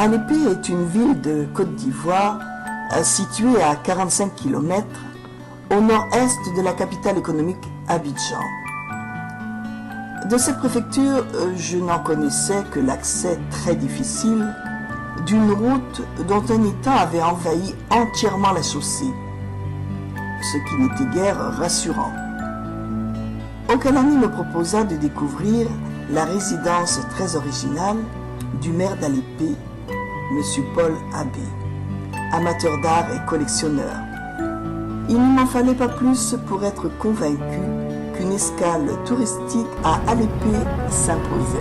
Alépé est une ville de Côte d'Ivoire située à 45 km au nord-est de la capitale économique Abidjan. De cette préfecture, je n'en connaissais que l'accès très difficile d'une route dont un étang avait envahi entièrement la chaussée, ce qui n'était guère rassurant. Okalani me proposa de découvrir la résidence très originale du maire d'Alépé, M. Paul Abbé, amateur d'art et collectionneur. Il ne m'en fallait pas plus pour être convaincu qu'une escale touristique à Alépé s'imposait.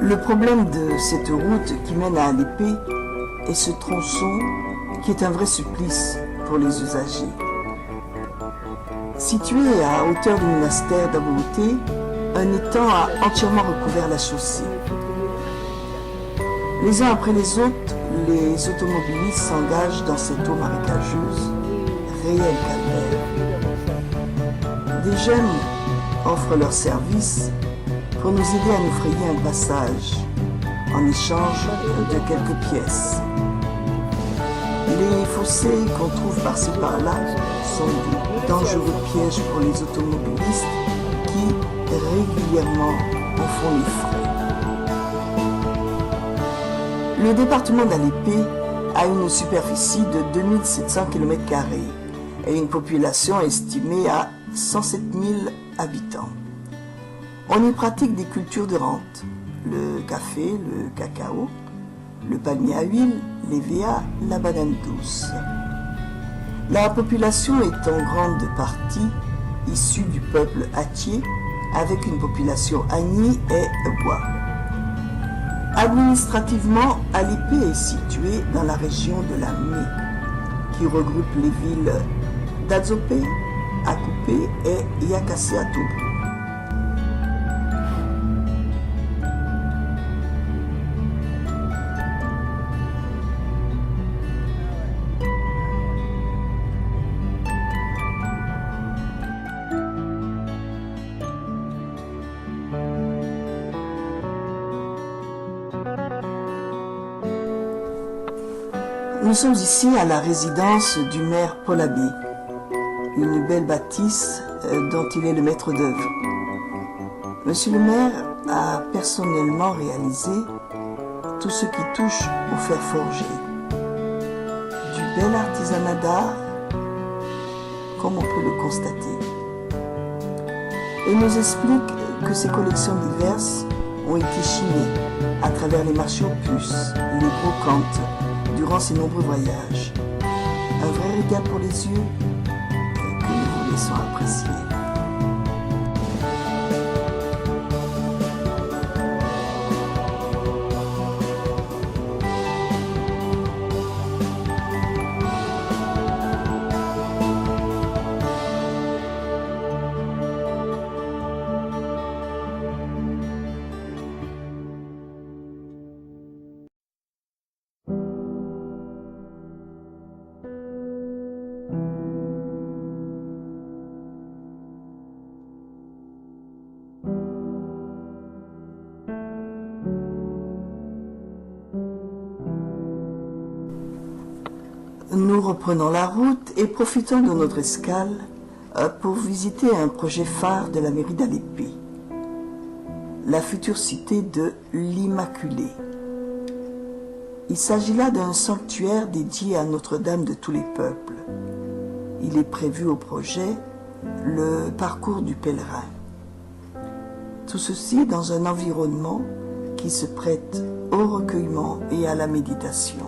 Le problème de cette route qui mène à Alépé est ce tronçon qui est un vrai supplice pour les usagers. Situé à hauteur du monastère d'Abouté, un étang a entièrement recouvert la chaussée. Les uns après les autres, les automobilistes s'engagent dans cette eau marécageuse, réel calvaire. Des jeunes offrent leurs services pour nous aider à nous frayer un passage en échange de quelques pièces. Les fossés qu'on trouve par-ci par-là sont de dangereux pièges pour les automobilistes qui régulièrement en font les frais. Le département d'Alépé a une superficie de 2700 km² et une population estimée à 107 000 habitants. On y pratique des cultures de rente, le café, le cacao, le palmier à huile, l'EVA, la banane douce. La population est en grande partie issue du peuple Attié, avec une population Agni et Bois. Administrativement, Alépé est située dans la région de la Mé, qui regroupe les villes d'Adzopé, Akupé et Yakassé-Atoubou. Nous sommes ici à la résidence du maire Paul Abbé, une belle bâtisse dont il est le maître d'œuvre. Monsieur le maire a personnellement réalisé tout ce qui touche au fer forgé. Du bel artisanat d'art, comme on peut le constater. Il nous explique que ces collections diverses ont été chinées à travers les marchés aux puces, les brocantes, durant ses nombreux voyages. Un vrai régal pour les yeux que nous vous laissons apprécier. Nous reprenons la route et profitons de notre escale pour visiter un projet phare de la mairie d'Alépé, la future cité de l'Immaculée. Il s'agit là d'un sanctuaire dédié à Notre-Dame de tous les peuples. Il est prévu au projet le parcours du pèlerin. Tout ceci dans un environnement qui se prête au recueillement et à la méditation.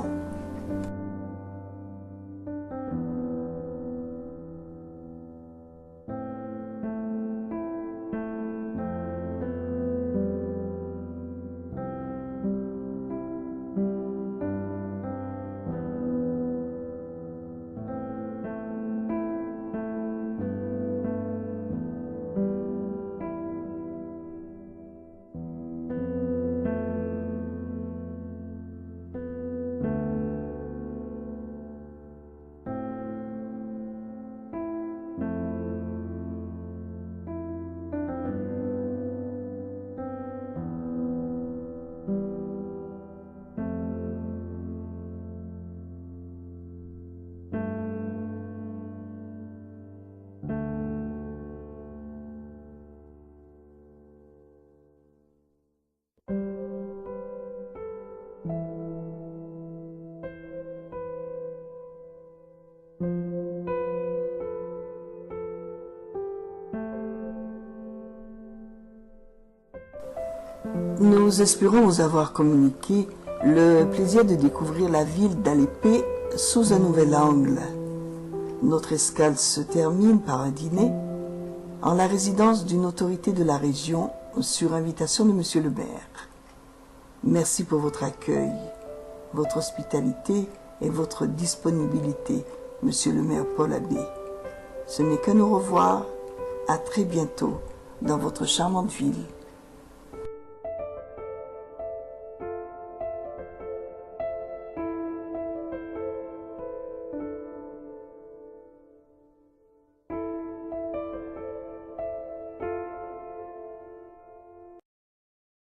Nous espérons vous avoir communiqué le plaisir de découvrir la ville d'Alépé sous un nouvel angle. Notre escale se termine par un dîner en la résidence d'une autorité de la région sur invitation de Monsieur le maire. Merci pour votre accueil, votre hospitalité et votre disponibilité, Monsieur le maire Paul Abbé. Ce n'est qu'un au revoir, à très bientôt dans votre charmante ville.